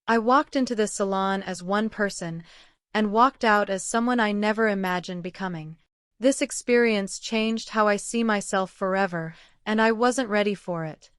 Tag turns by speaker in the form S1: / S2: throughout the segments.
S1: I walked into this salon as one person, and walked out as someone I never imagined becoming. This experience changed how I see myself forever, and I wasn't ready for it.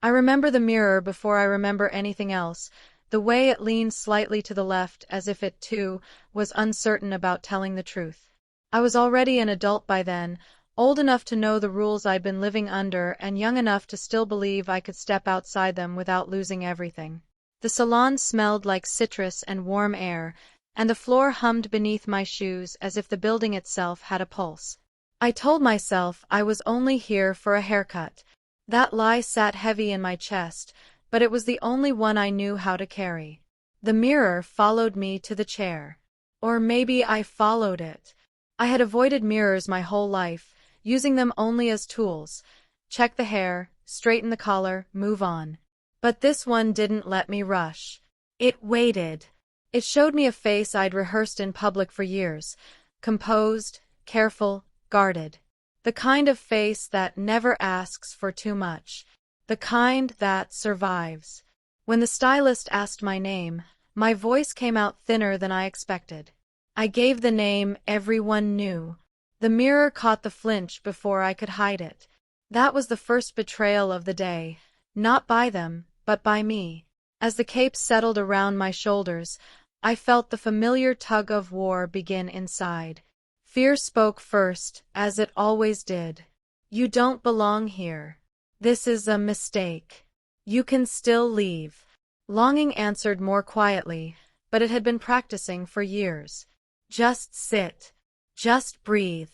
S1: I remember the mirror before I remember anything else, the way it leaned slightly to the left as if it, too, was uncertain about telling the truth. I was already an adult by then, old enough to know the rules I'd been living under and young enough to still believe I could step outside them without losing everything. The salon smelled like citrus and warm air, and the floor hummed beneath my shoes as if the building itself had a pulse. I told myself I was only here for a haircut. That lie sat heavy in my chest, but it was the only one I knew how to carry. The mirror followed me to the chair. Or maybe I followed it. I had avoided mirrors my whole life, using them only as tools. Check the hair, straighten the collar, move on. But this one didn't let me rush. It waited. It showed me a face I'd rehearsed in public for years, composed, careful, guarded. The kind of face that never asks for too much. The kind that survives. When the stylist asked my name, my voice came out thinner than I expected. I gave the name everyone knew. The mirror caught the flinch before I could hide it. That was the first betrayal of the day, not by them, but by me. As the cape settled around my shoulders, I felt the familiar tug of war begin inside. Fear spoke first, as it always did. You don't belong here. This is a mistake. You can still leave. Longing answered more quietly, but it had been practicing for years. Just sit. Just breathe.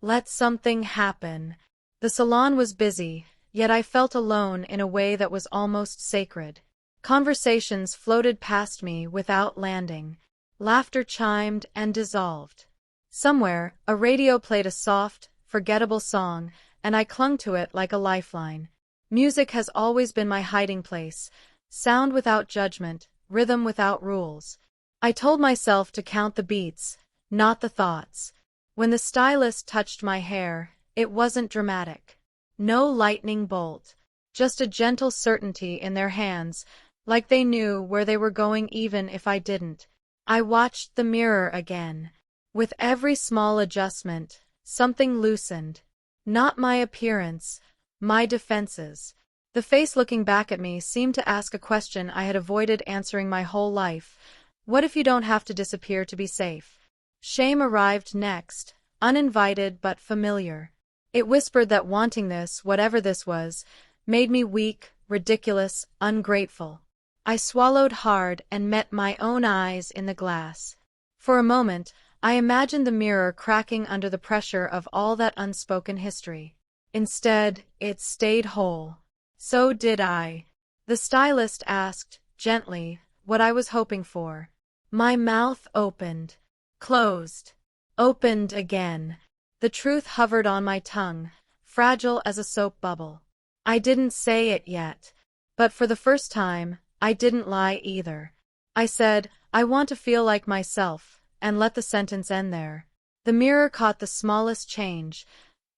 S1: Let something happen. The salon was busy, yet I felt alone in a way that was almost sacred. Conversations floated past me without landing. Laughter chimed and dissolved. Somewhere, a radio played a soft, forgettable song, and I clung to it like a lifeline. Music has always been my hiding place, sound without judgment, rhythm without rules. I told myself to count the beats, not the thoughts. When the stylist touched my hair, it wasn't dramatic. No lightning bolt, just a gentle certainty in their hands, like they knew where they were going even if I didn't. I watched the mirror again. With every small adjustment, something loosened. Not my appearance, my defenses. The face looking back at me seemed to ask a question I had avoided answering my whole life. What if you don't have to disappear to be safe? Shame arrived next, uninvited but familiar. It whispered that wanting this, whatever this was, made me weak, ridiculous, ungrateful. I swallowed hard and met my own eyes in the glass. For a moment, I imagined the mirror cracking under the pressure of all that unspoken history. Instead, it stayed whole. So did I. The stylist asked, gently, what I was hoping for. My mouth opened, closed, opened again. The truth hovered on my tongue, fragile as a soap bubble. I didn't say it yet, but for the first time, I didn't lie either. I said, I want to feel like myself, and let the sentence end there. The mirror caught the smallest change,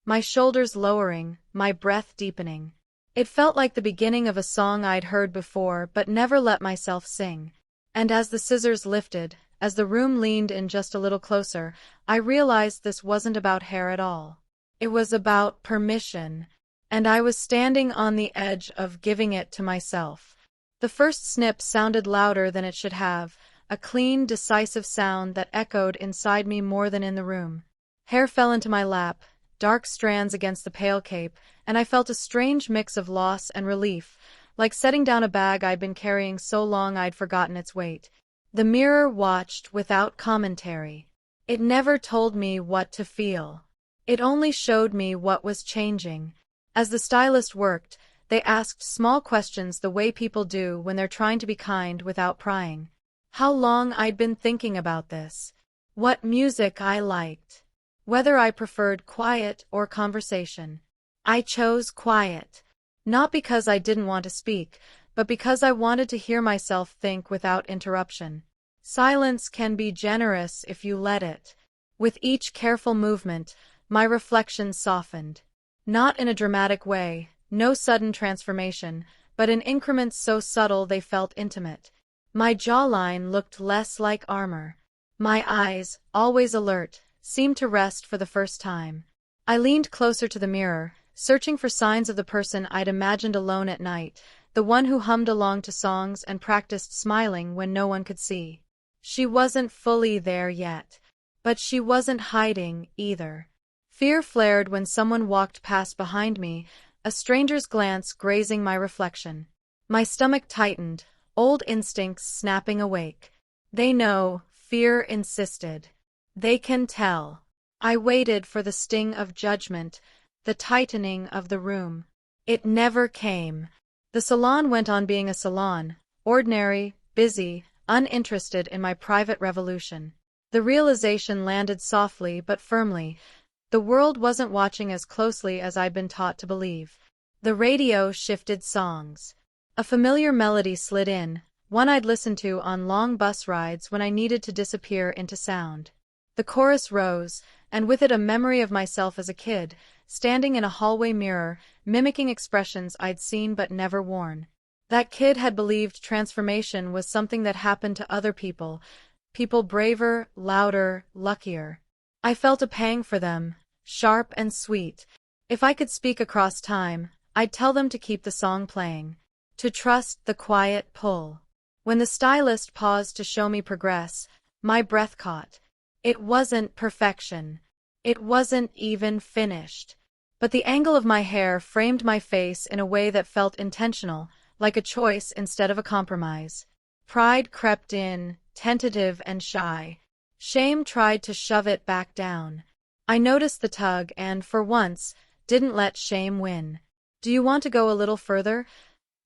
S1: my shoulders lowering, my breath deepening. It felt like the beginning of a song I'd heard before but never let myself sing. And as the scissors lifted, as the room leaned in just a little closer, I realized this wasn't about hair at all. It was about permission, and I was standing on the edge of giving it to myself. The first snip sounded louder than it should have, a clean, decisive sound that echoed inside me more than in the room. Hair fell into my lap, dark strands against the pale cape, and I felt a strange mix of loss and relief, like setting down a bag I'd been carrying so long I'd forgotten its weight. The mirror watched without commentary. It never told me what to feel. It only showed me what was changing. As the stylist worked, they asked small questions the way people do when they're trying to be kind without prying. How long I'd been thinking about this. What music I liked. Whether I preferred quiet or conversation. I chose quiet. Not because I didn't want to speak, but because I wanted to hear myself think without interruption. Silence can be generous if you let it. With each careful movement, my reflection softened. Not in a dramatic way, no sudden transformation, but in increments so subtle they felt intimate. My jawline looked less like armor. My eyes, always alert, seemed to rest for the first time. I leaned closer to the mirror, searching for signs of the person I'd imagined alone at night, the one who hummed along to songs and practiced smiling when no one could see. She wasn't fully there yet. But she wasn't hiding, either. Fear flared when someone walked past behind me, a stranger's glance grazing my reflection. My stomach tightened, old instincts snapping awake. They know, fear insisted. They can tell. I waited for the sting of judgment, the tightening of the room. It never came. The salon went on being a salon, ordinary, busy, uninterested in my private revolution. The realization landed softly but firmly. The world wasn't watching as closely as I'd been taught to believe. The radio shifted songs. A familiar melody slid in, one I'd listened to on long bus rides when I needed to disappear into sound. The chorus rose, and with it a memory of myself as a kid, standing in a hallway mirror, mimicking expressions I'd seen but never worn. That kid had believed transformation was something that happened to other people braver, louder, luckier. I felt a pang for them, sharp and sweet. If I could speak across time, I'd tell them to keep the song playing, to trust the quiet pull. When the stylist paused to show me progress, my breath caught. It wasn't perfection. It wasn't even finished. But the angle of my hair framed my face in a way that felt intentional, like a choice instead of a compromise. Pride crept in, tentative and shy. Shame tried to shove it back down. I noticed the tug and, for once, didn't let shame win. "Do you want to go a little further?"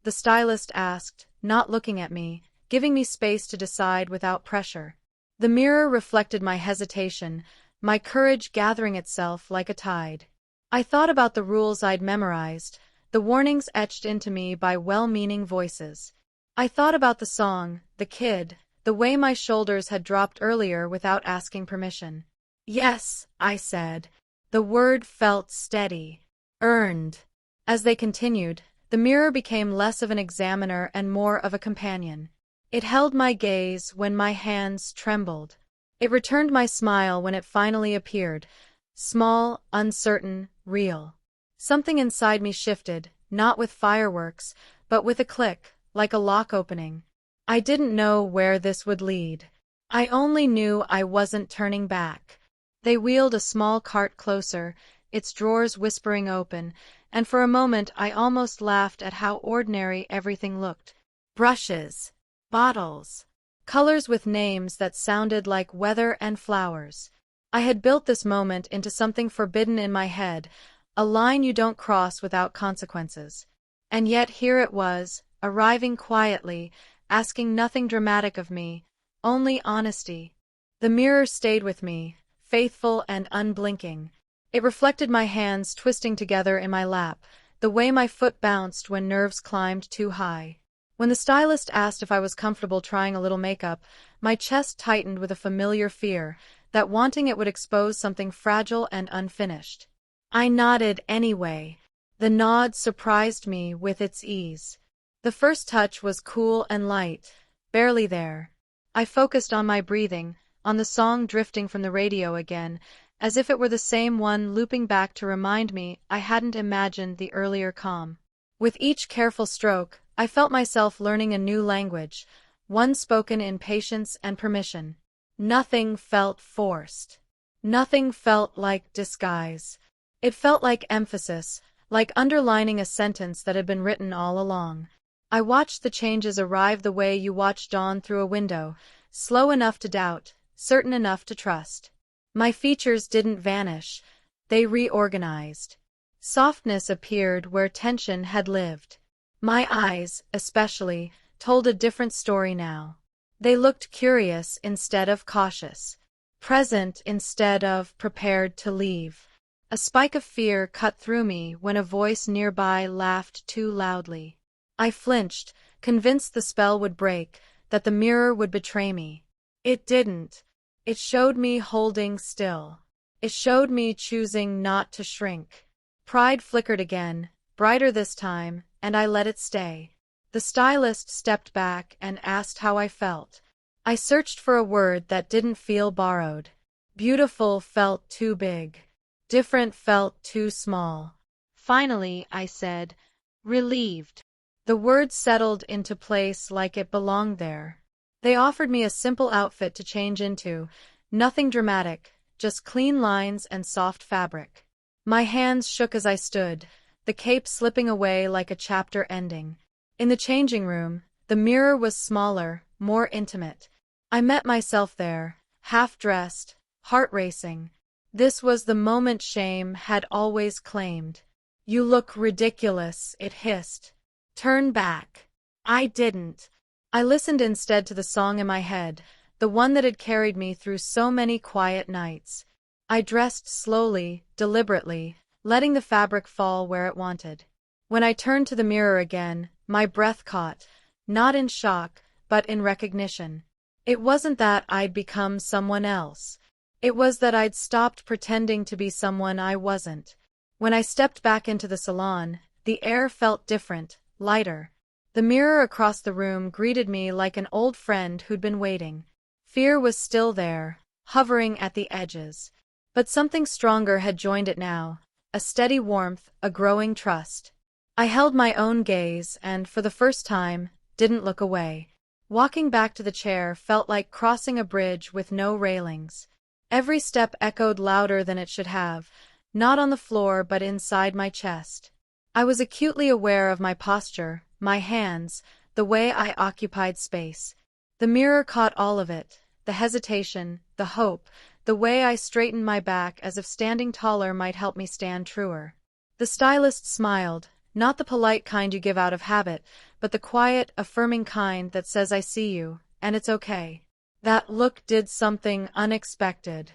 S1: the stylist asked, not looking at me, giving me space to decide without pressure. The mirror reflected my hesitation, my courage gathering itself like a tide. I thought about the rules I'd memorized, the warnings etched into me by well-meaning voices. I thought about the song, the kid, the way my shoulders had dropped earlier without asking permission. "Yes," I said. The word felt steady. Earned. As they continued, the mirror became less of an examiner and more of a companion. It held my gaze when my hands trembled. It returned my smile when it finally appeared. Small, uncertain, real. Something inside me shifted, not with fireworks, but with a click, like a lock opening. I didn't know where this would lead. I only knew I wasn't turning back. They wheeled a small cart closer, its drawers whispering open, and for a moment I almost laughed at how ordinary everything looked. Brushes, bottles, colors with names that sounded like weather and flowers. I had built this moment into something forbidden in my head, a line you don't cross without consequences. And yet here it was, arriving quietly, asking nothing dramatic of me, only honesty. The mirror stayed with me, faithful and unblinking. It reflected my hands twisting together in my lap, the way my foot bounced when nerves climbed too high. When the stylist asked if I was comfortable trying a little makeup, my chest tightened with a familiar fear, that wanting it would expose something fragile and unfinished. I nodded anyway. The nod surprised me with its ease. The first touch was cool and light, barely there. I focused on my breathing, on the song drifting from the radio again, as if it were the same one looping back to remind me I hadn't imagined the earlier calm. With each careful stroke, I felt myself learning a new language, one spoken in patience and permission. Nothing felt forced. Nothing felt like disguise. It felt like emphasis, like underlining a sentence that had been written all along. I watched the changes arrive the way you watch dawn through a window, slow enough to doubt, certain enough to trust. My features didn't vanish. They reorganized. Softness appeared where tension had lived. My eyes, especially, told a different story now. They looked curious instead of cautious, present instead of prepared to leave. A spike of fear cut through me when a voice nearby laughed too loudly. I flinched, convinced the spell would break, that the mirror would betray me. It didn't. It showed me holding still. It showed me choosing not to shrink. Pride flickered again, brighter this time, and I let it stay. The stylist stepped back and asked how I felt. I searched for a word that didn't feel borrowed. Beautiful felt too big. Different felt too small. Finally, I said, relieved. The words settled into place like it belonged there. They offered me a simple outfit to change into, nothing dramatic, just clean lines and soft fabric. My hands shook as I stood, the cape slipping away like a chapter ending. In the changing room, the mirror was smaller, more intimate. I met myself there, half-dressed, heart racing. This was the moment shame had always claimed. "You look ridiculous," it hissed. "Turn back." I didn't. I listened instead to the song in my head, the one that had carried me through so many quiet nights. I dressed slowly, deliberately, letting the fabric fall where it wanted. When I turned to the mirror again, my breath caught, not in shock, but in recognition. It wasn't that I'd become someone else. It was that I'd stopped pretending to be someone I wasn't. When I stepped back into the salon, the air felt different, lighter. The mirror across the room greeted me like an old friend who'd been waiting. Fear was still there, hovering at the edges. But something stronger had joined it now, a steady warmth, a growing trust. I held my own gaze and, for the first time, didn't look away. Walking back to the chair felt like crossing a bridge with no railings. Every step echoed louder than it should have, not on the floor but inside my chest. I was acutely aware of my posture, my hands, the way I occupied space. The mirror caught all of it, the hesitation, the hope, the way I straightened my back as if standing taller might help me stand truer. The stylist smiled, not the polite kind you give out of habit, but the quiet, affirming kind that says I see you, and it's okay. That look did something unexpected.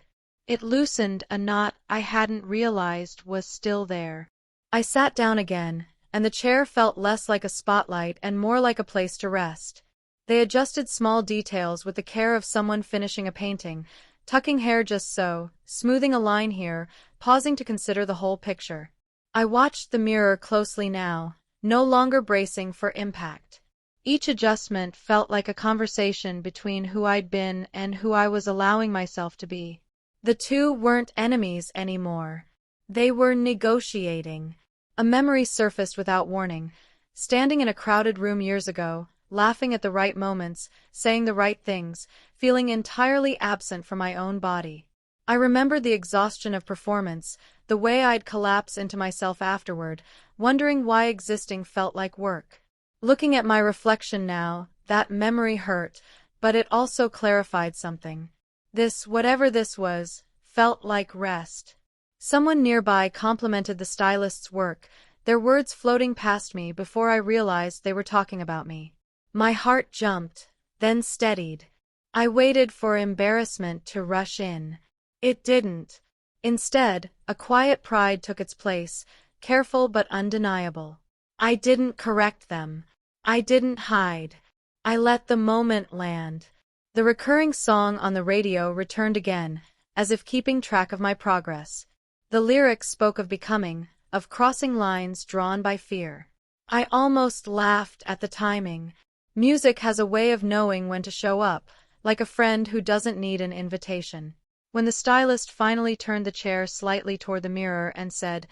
S1: It loosened a knot I hadn't realized was still there. I sat down again, and the chair felt less like a spotlight and more like a place to rest. They adjusted small details with the care of someone finishing a painting, tucking hair just so, smoothing a line here, pausing to consider the whole picture. I watched the mirror closely now, no longer bracing for impact. Each adjustment felt like a conversation between who I'd been and who I was allowing myself to be. The two weren't enemies anymore. They were negotiating. A memory surfaced without warning. Standing in a crowded room years ago, laughing at the right moments, saying the right things, feeling entirely absent from my own body. I remembered the exhaustion of performance, the way I'd collapse into myself afterward, wondering why existing felt like work. Looking at my reflection now, that memory hurt, but it also clarified something. This, whatever this was, felt like rest. Someone nearby complimented the stylist's work, their words floating past me before I realized they were talking about me. My heart jumped, then steadied. I waited for embarrassment to rush in. It didn't. Instead, a quiet pride took its place, careful but undeniable. I didn't correct them. I didn't hide. I let the moment land. The recurring song on the radio returned again, as if keeping track of my progress. The lyrics spoke of becoming, of crossing lines drawn by fear. I almost laughed at the timing. Music has a way of knowing when to show up, like a friend who doesn't need an invitation. When the stylist finally turned the chair slightly toward the mirror and said,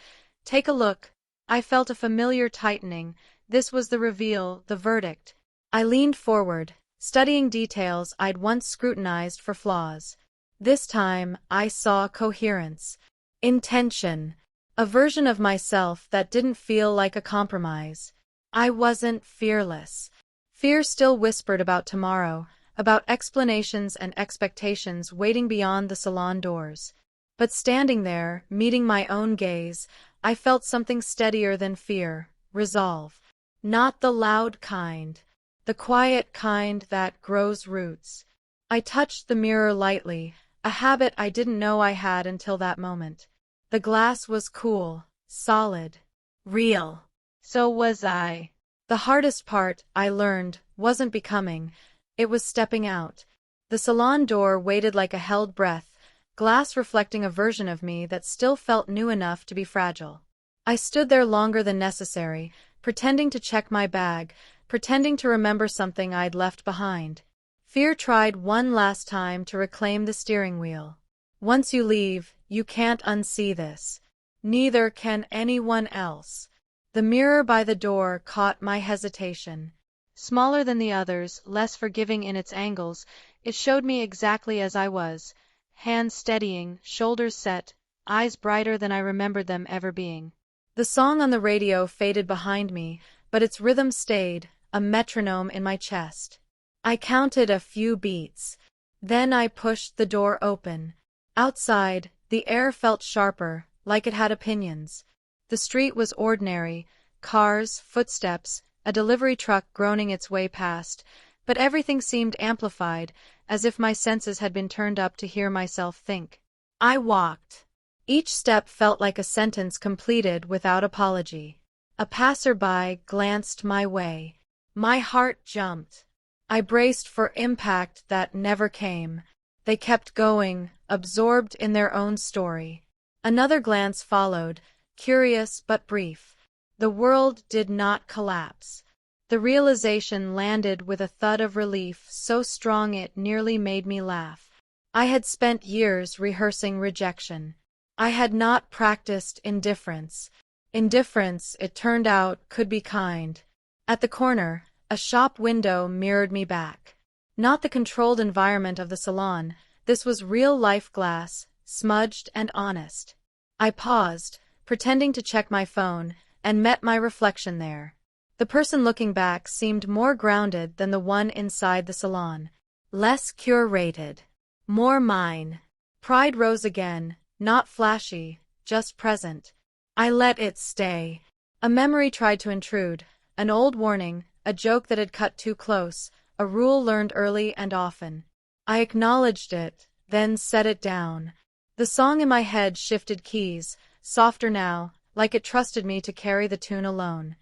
S1: "Take a look," I felt a familiar tightening. This was the reveal, the verdict. I leaned forward, studying details I'd once scrutinized for flaws. This time, I saw coherence, intention, a version of myself that didn't feel like a compromise. I wasn't fearless. Fear still whispered about tomorrow, about explanations and expectations waiting beyond the salon doors. But standing there, meeting my own gaze, I felt something steadier than fear, resolve. Not the loud kind, the quiet kind that grows roots. I touched the mirror lightly, a habit I didn't know I had until that moment. The glass was cool, solid, real. So was I. The hardest part, I learned, wasn't becoming. It was stepping out. The salon door waited like a held breath, glass reflecting a version of me that still felt new enough to be fragile. I stood there longer than necessary, pretending to check my bag, pretending to remember something I'd left behind. Fear tried one last time to reclaim the steering wheel. Once you leave, you can't unsee this. Neither can anyone else. The mirror by the door caught my hesitation. Smaller than the others, less forgiving in its angles, it showed me exactly as I was. Hands steadying, shoulders set, eyes brighter than I remembered them ever being. The song on the radio faded behind me, but its rhythm stayed, a metronome in my chest. I counted a few beats. Then I pushed the door open. Outside, the air felt sharper, like it had opinions. The street was ordinary, cars, footsteps, a delivery truck groaning its way past, but everything seemed amplified, as if my senses had been turned up to hear myself think. I walked. Each step felt like a sentence completed without apology. A passerby glanced my way. My heart jumped. I braced for impact that never came. They kept going, absorbed in their own story. Another glance followed, curious but brief. The world did not collapse. The realization landed with a thud of relief so strong it nearly made me laugh. I had spent years rehearsing rejection. I had not practiced indifference. Indifference, it turned out, could be kind. At the corner, a shop window mirrored me back. Not the controlled environment of the salon, this was real-life glass, smudged and honest. I paused, pretending to check my phone, and met my reflection there. The person looking back seemed more grounded than the one inside the salon. Less curated. More mine. Pride rose again, not flashy, just present. I let it stay. A memory tried to intrude, an old warning, a joke that had cut too close, a rule learned early and often. I acknowledged it, then set it down. The song in my head shifted keys, softer now, like it trusted me to carry the tune alone.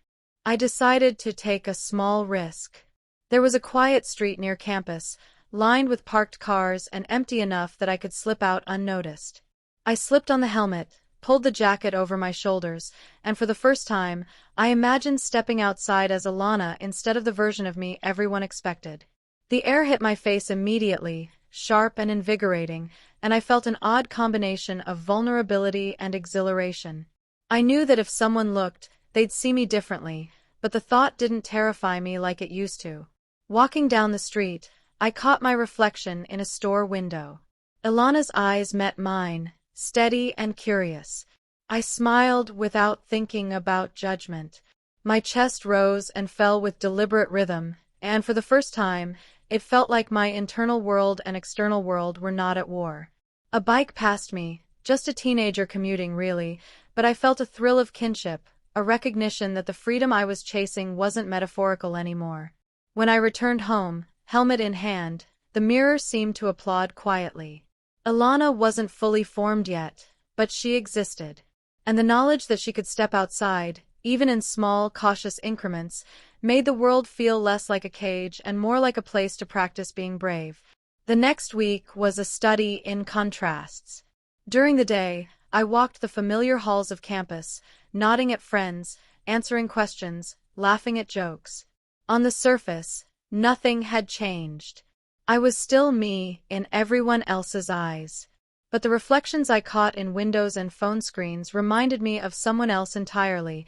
S1: I decided to take a small risk. There was a quiet street near campus, lined with parked cars and empty enough that I could slip out unnoticed. I slipped on the helmet, pulled the jacket over my shoulders, and for the first time, I imagined stepping outside as Alana instead of the version of me everyone expected. The air hit my face immediately, sharp and invigorating, and I felt an odd combination of vulnerability and exhilaration. I knew that if someone looked, they'd see me differently, but the thought didn't terrify me like it used to. Walking down the street, I caught my reflection in a store window. Ilana's eyes met mine, steady and curious. I smiled without thinking about judgment. My chest rose and fell with deliberate rhythm, and for the first time, it felt like my internal world and external world were not at war. A bike passed me, just a teenager commuting really, but I felt a thrill of kinship, a recognition that the freedom I was chasing wasn't metaphorical anymore. When I returned home, helmet in hand, the mirror seemed to applaud quietly. Ilana wasn't fully formed yet, but she existed. And the knowledge that she could step outside, even in small, cautious increments, made the world feel less like a cage and more like a place to practice being brave. The next week was a study in contrasts. During the day, I walked the familiar halls of campus, nodding at friends, answering questions, laughing at jokes. On the surface, nothing had changed. I was still me in everyone else's eyes. But the reflections I caught in windows and phone screens reminded me of someone else entirely,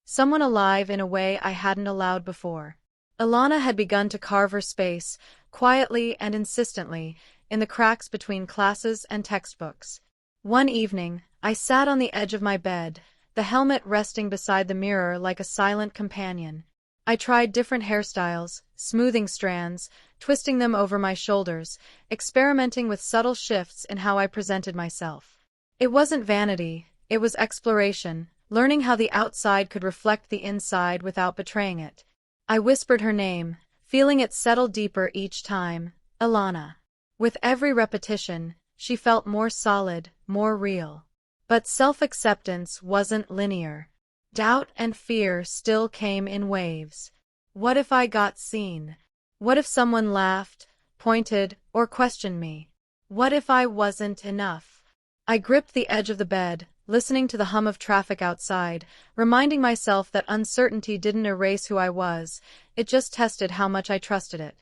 S1: someone alive in a way I hadn't allowed before. Ilana had begun to carve her space, quietly and insistently, in the cracks between classes and textbooks. One evening, I sat on the edge of my bed, the helmet resting beside the mirror like a silent companion. I tried different hairstyles, smoothing strands, twisting them over my shoulders, experimenting with subtle shifts in how I presented myself. It wasn't vanity, it was exploration, learning how the outside could reflect the inside without betraying it. I whispered her name, feeling it settle deeper each time, Ilana. With every repetition, she felt more solid, more real. But self-acceptance wasn't linear. Doubt and fear still came in waves. What if I got seen? What if someone laughed, pointed, or questioned me? What if I wasn't enough? I gripped the edge of the bed, listening to the hum of traffic outside, reminding myself that uncertainty didn't erase who I was, it just tested how much I trusted it.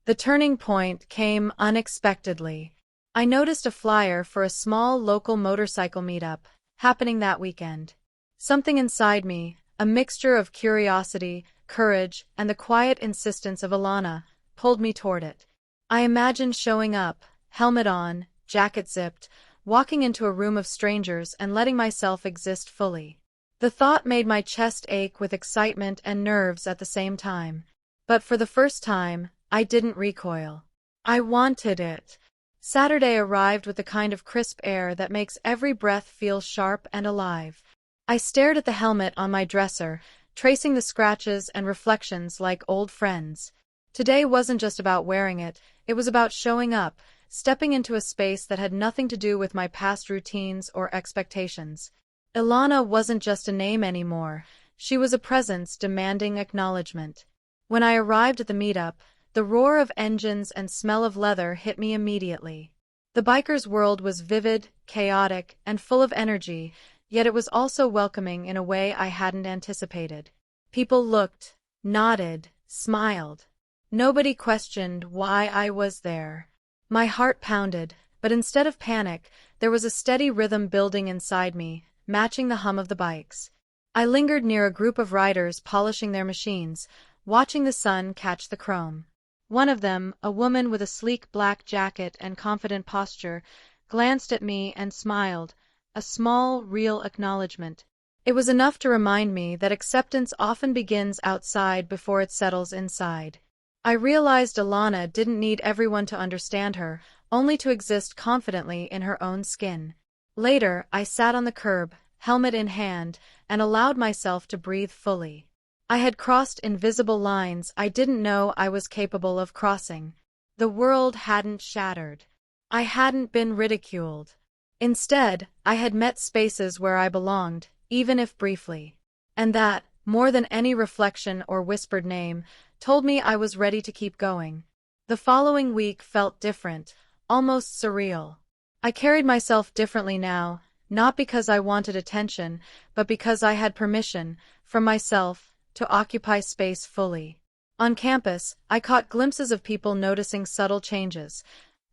S1: The turning point came unexpectedly. I noticed a flyer for a small local motorcycle meetup, happening that weekend. Something inside me, a mixture of curiosity, courage, and the quiet insistence of Alana, pulled me toward it. I imagined showing up, helmet on, jacket zipped, walking into a room of strangers and letting myself exist fully. The thought made my chest ache with excitement and nerves at the same time. But for the first time, I didn't recoil. I wanted it. Saturday arrived with the kind of crisp air that makes every breath feel sharp and alive. I stared at the helmet on my dresser, tracing the scratches and reflections like old friends. Today wasn't just about wearing it, it was about showing up, stepping into a space that had nothing to do with my past routines or expectations. Ilana wasn't just a name anymore, she was a presence demanding acknowledgement. When I arrived at the meetup, the roar of engines and smell of leather hit me immediately. The biker's world was vivid, chaotic, and full of energy, yet it was also welcoming in a way I hadn't anticipated. People looked, nodded, smiled. Nobody questioned why I was there. My heart pounded, but instead of panic, there was a steady rhythm building inside me, matching the hum of the bikes. I lingered near a group of riders polishing their machines, watching the sun catch the chrome. One of them, a woman with a sleek black jacket and confident posture, glanced at me and smiled, a small, real acknowledgement. It was enough to remind me that acceptance often begins outside before it settles inside. I realized Alana didn't need everyone to understand her, only to exist confidently in her own skin. Later, I sat on the curb, helmet in hand, and allowed myself to breathe fully. I had crossed invisible lines I didn't know I was capable of crossing. The world hadn't shattered. I hadn't been ridiculed. Instead, I had met spaces where I belonged, even if briefly. And that, more than any reflection or whispered name, told me I was ready to keep going. The following week felt different, almost surreal. I carried myself differently now, not because I wanted attention, but because I had permission, from myself, to occupy space fully. On campus, I caught glimpses of people noticing subtle changes.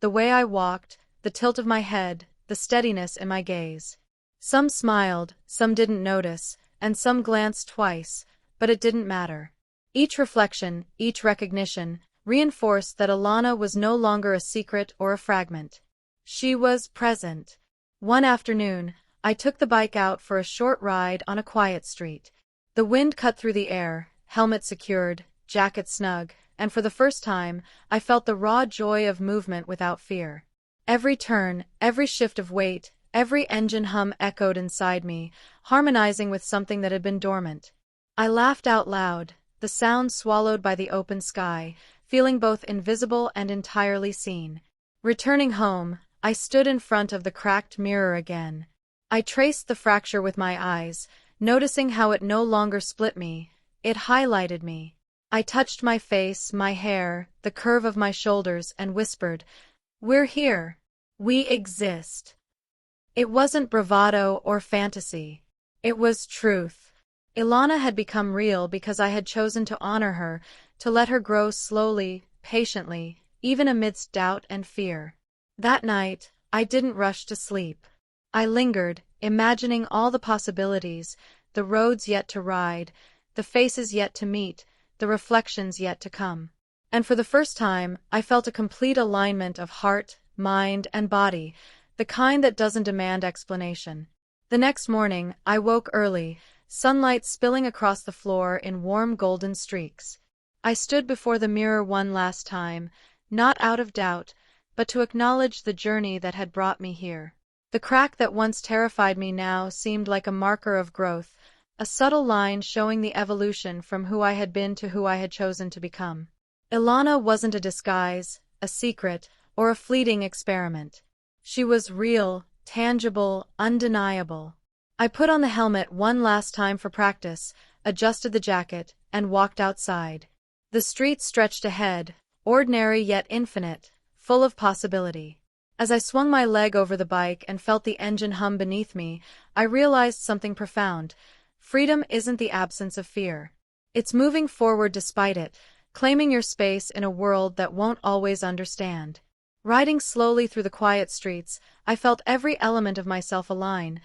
S1: The way I walked, the tilt of my head, the steadiness in my gaze. Some smiled, some didn't notice, and some glanced twice, but it didn't matter. Each reflection, each recognition, reinforced that Alana was no longer a secret or a fragment. She was present. One afternoon, I took the bike out for a short ride on a quiet street. The wind cut through the air, helmet secured, jacket snug, and for the first time, I felt the raw joy of movement without fear. Every turn, every shift of weight, every engine hum echoed inside me, harmonizing with something that had been dormant. I laughed out loud, the sound swallowed by the open sky, feeling both invisible and entirely seen. Returning home, I stood in front of the cracked mirror again. I traced the fracture with my eyes, noticing how it no longer split me, it highlighted me. I touched my face, my hair, the curve of my shoulders, and whispered, "We're here. We exist." It wasn't bravado or fantasy. It was truth. Ilana had become real because I had chosen to honor her, to let her grow slowly, patiently, even amidst doubt and fear. That night, I didn't rush to sleep. I lingered, imagining all the possibilities, the roads yet to ride, the faces yet to meet, the reflections yet to come. And for the first time, I felt a complete alignment of heart, mind, and body, the kind that doesn't demand explanation. The next morning, I woke early, sunlight spilling across the floor in warm golden streaks. I stood before the mirror one last time, not out of doubt, but to acknowledge the journey that had brought me here. The crack that once terrified me now seemed like a marker of growth, a subtle line showing the evolution from who I had been to who I had chosen to become. Ilana wasn't a disguise, a secret, or a fleeting experiment. She was real, tangible, undeniable. I put on the helmet one last time for practice, adjusted the jacket, and walked outside. The street stretched ahead, ordinary yet infinite, full of possibility. As I swung my leg over the bike and felt the engine hum beneath me, I realized something profound. Freedom isn't the absence of fear. It's moving forward despite it, claiming your space in a world that won't always understand. Riding slowly through the quiet streets, I felt every element of myself align.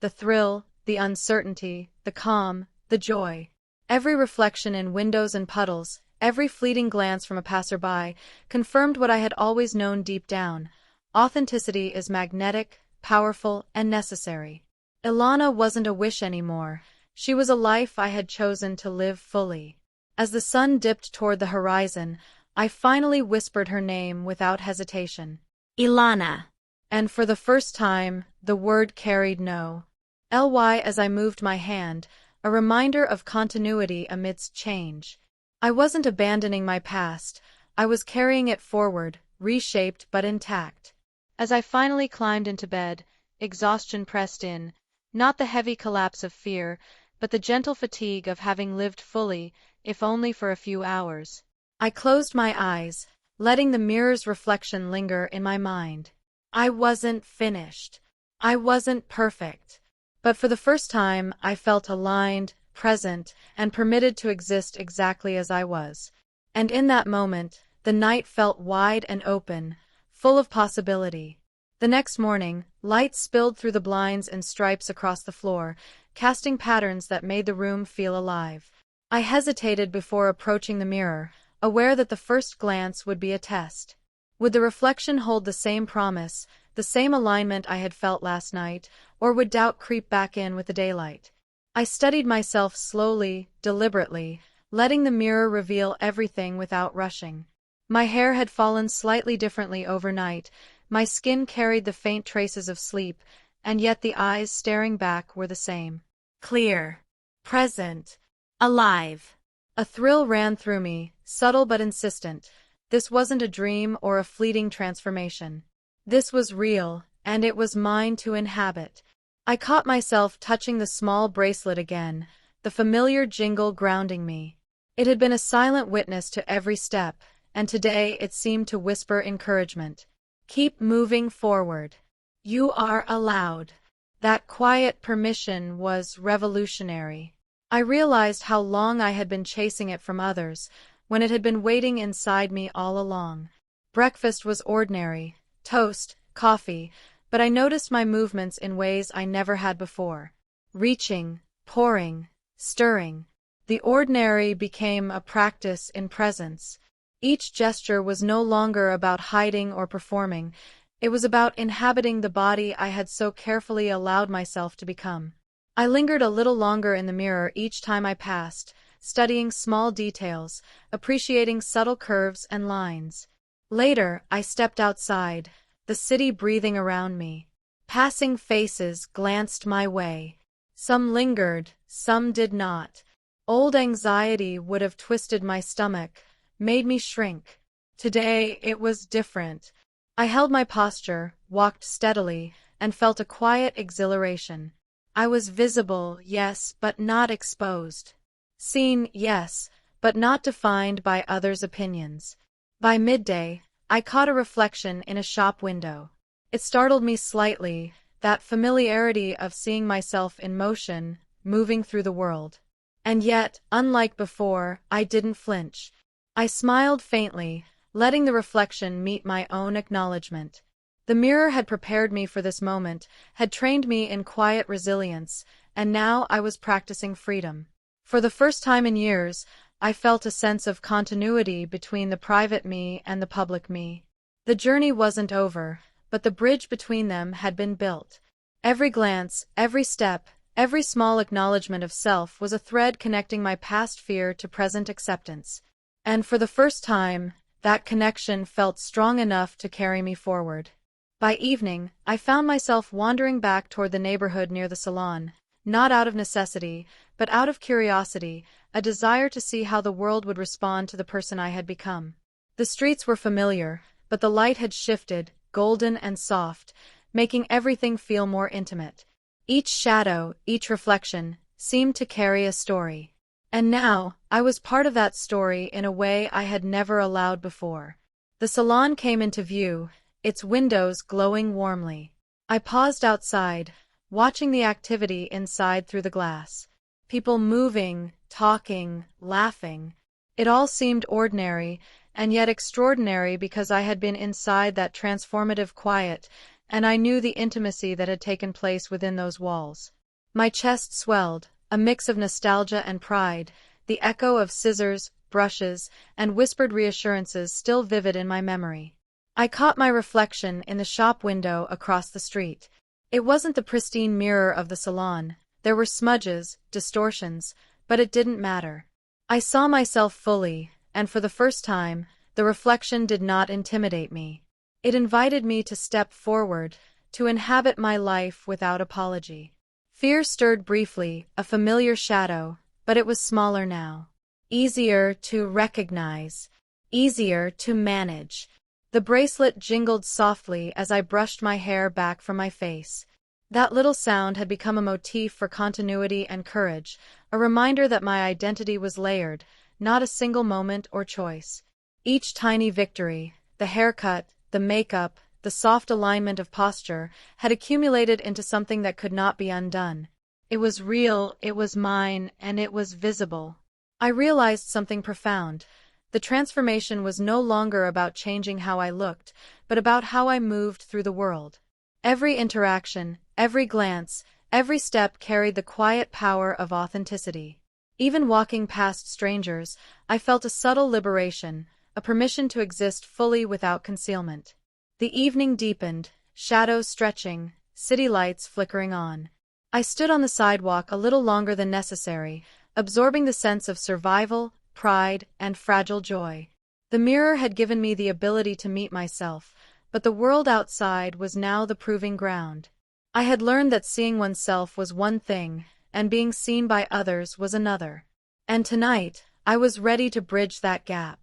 S1: The thrill, the uncertainty, the calm, the joy. Every reflection in windows and puddles, every fleeting glance from a passerby, confirmed what I had always known deep down. Authenticity is magnetic, powerful, and necessary. Ilana wasn't a wish anymore. She was a life I had chosen to live fully. As the sun dipped toward the horizon, I finally whispered her name without hesitation. Ilana. And for the first time, the word carried no ly as I moved my hand, a reminder of continuity amidst change. I wasn't abandoning my past, I was carrying it forward, reshaped but intact. As I finally climbed into bed, exhaustion pressed in, not the heavy collapse of fear, but the gentle fatigue of having lived fully, if only for a few hours. I closed my eyes, letting the mirror's reflection linger in my mind. I wasn't finished. I wasn't perfect. But for the first time, I felt aligned, present, and permitted to exist exactly as I was. And in that moment, the night felt wide and open, full of possibility. The next morning, light spilled through the blinds in stripes across the floor, casting patterns that made the room feel alive. I hesitated before approaching the mirror, aware that the first glance would be a test. Would the reflection hold the same promise, the same alignment I had felt last night, or would doubt creep back in with the daylight? I studied myself slowly, deliberately, letting the mirror reveal everything without rushing. My hair had fallen slightly differently overnight, my skin carried the faint traces of sleep, and yet the eyes staring back were the same. Clear. Present. Alive. A thrill ran through me, subtle but insistent. This wasn't a dream or a fleeting transformation. This was real, and it was mine to inhabit. I caught myself touching the small bracelet again, the familiar jingle grounding me. It had been a silent witness to every step, and today it seemed to whisper encouragement. Keep moving forward. You are allowed. That quiet permission was revolutionary. I realized how long I had been chasing it from others, when it had been waiting inside me all along. Breakfast was ordinary, toast, coffee, but I noticed my movements in ways I never had before. Reaching, pouring, stirring. The ordinary became a practice in presence. Each gesture was no longer about hiding or performing. It was about inhabiting the body I had so carefully allowed myself to become. I lingered a little longer in the mirror each time I passed, studying small details, appreciating subtle curves and lines. Later, I stepped outside, the city breathing around me. Passing faces glanced my way. Some lingered, some did not. Old anxiety would have twisted my stomach, made me shrink. Today, it was different. I held my posture, walked steadily, and felt a quiet exhilaration. I was visible, yes, but not exposed. Seen, yes, but not defined by others' opinions. By midday, I caught a reflection in a shop window. It startled me slightly, that familiarity of seeing myself in motion, moving through the world. And yet, unlike before, I didn't flinch. I smiled faintly, letting the reflection meet my own acknowledgement. The mirror had prepared me for this moment, had trained me in quiet resilience, and now I was practicing freedom. For the first time in years, I felt a sense of continuity between the private me and the public me. The journey wasn't over, but the bridge between them had been built. Every glance, every step, every small acknowledgement of self was a thread connecting my past fear to present acceptance. And for the first time, that connection felt strong enough to carry me forward. By evening, I found myself wandering back toward the neighborhood near the salon, not out of necessity, but out of curiosity, a desire to see how the world would respond to the person I had become. The streets were familiar, but the light had shifted, golden and soft, making everything feel more intimate. Each shadow, each reflection, seemed to carry a story. And now, I was part of that story in a way I had never allowed before. The salon came into view, its windows glowing warmly. I paused outside, watching the activity inside through the glass. People moving, talking, laughing. It all seemed ordinary, and yet extraordinary because I had been inside that transformative quiet, and I knew the intimacy that had taken place within those walls. My chest swelled, a mix of nostalgia and pride, the echo of scissors, brushes, and whispered reassurances still vivid in my memory. I caught my reflection in the shop window across the street. It wasn't the pristine mirror of the salon. There were smudges, distortions, but it didn't matter. I saw myself fully, and for the first time, the reflection did not intimidate me. It invited me to step forward, to inhabit my life without apology. Fear stirred briefly, a familiar shadow, but it was smaller now. Easier to recognize, easier to manage. The bracelet jingled softly as I brushed my hair back from my face. That little sound had become a motif for continuity and courage, a reminder that my identity was layered, not a single moment or choice. Each tiny victory, the haircut, the makeup, the soft alignment of posture, had accumulated into something that could not be undone. It was real, it was mine, and it was visible. I realized something profound. The transformation was no longer about changing how I looked, but about how I moved through the world. Every interaction, every glance, every step carried the quiet power of authenticity. Even walking past strangers, I felt a subtle liberation, a permission to exist fully without concealment. The evening deepened, shadows stretching, city lights flickering on. I stood on the sidewalk a little longer than necessary, absorbing the sense of survival, pride, and fragile joy. The mirror had given me the ability to meet myself, but the world outside was now the proving ground. I had learned that seeing oneself was one thing, and being seen by others was another. And tonight, I was ready to bridge that gap.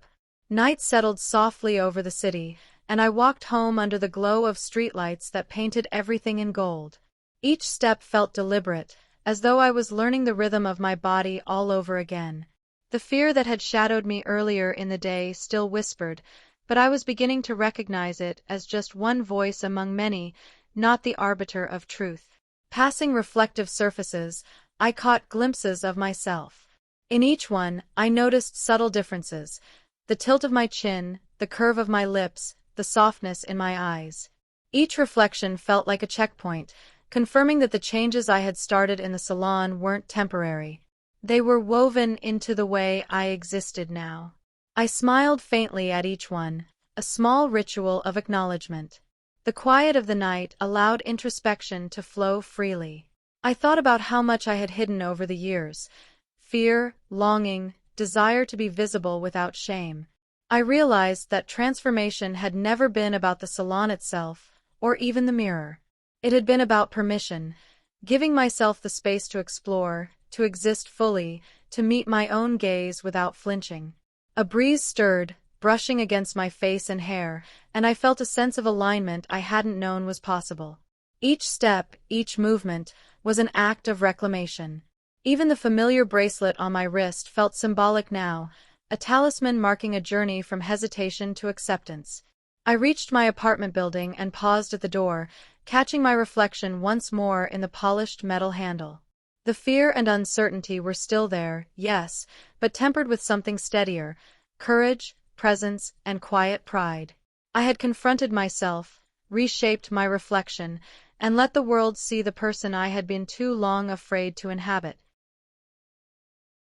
S1: Night settled softly over the city, and I walked home under the glow of streetlights that painted everything in gold. Each step felt deliberate, as though I was learning the rhythm of my body all over again. The fear that had shadowed me earlier in the day still whispered, but I was beginning to recognize it as just one voice among many, not the arbiter of truth. Passing reflective surfaces, I caught glimpses of myself. In each one, I noticed subtle differences: the tilt of my chin, the curve of my lips, the softness in my eyes. Each reflection felt like a checkpoint, confirming that the changes I had started in the salon weren't temporary. They were woven into the way I existed now. I smiled faintly at each one, a small ritual of acknowledgement. The quiet of the night allowed introspection to flow freely. I thought about how much I had hidden over the years: fear, longing, desire to be visible without shame. I realized that transformation had never been about the salon itself, or even the mirror. It had been about permission, giving myself the space to explore, to exist fully, to meet my own gaze without flinching. A breeze stirred, brushing against my face and hair, and I felt a sense of alignment I hadn't known was possible. Each step, each movement, was an act of reclamation. Even the familiar bracelet on my wrist felt symbolic now, a talisman marking a journey from hesitation to acceptance. I reached my apartment building and paused at the door, catching my reflection once more in the polished metal handle. The fear and uncertainty were still there, yes, but tempered with something steadier: courage, presence, and quiet pride. I had confronted myself, reshaped my reflection, and let the world see the person I had been too long afraid to inhabit.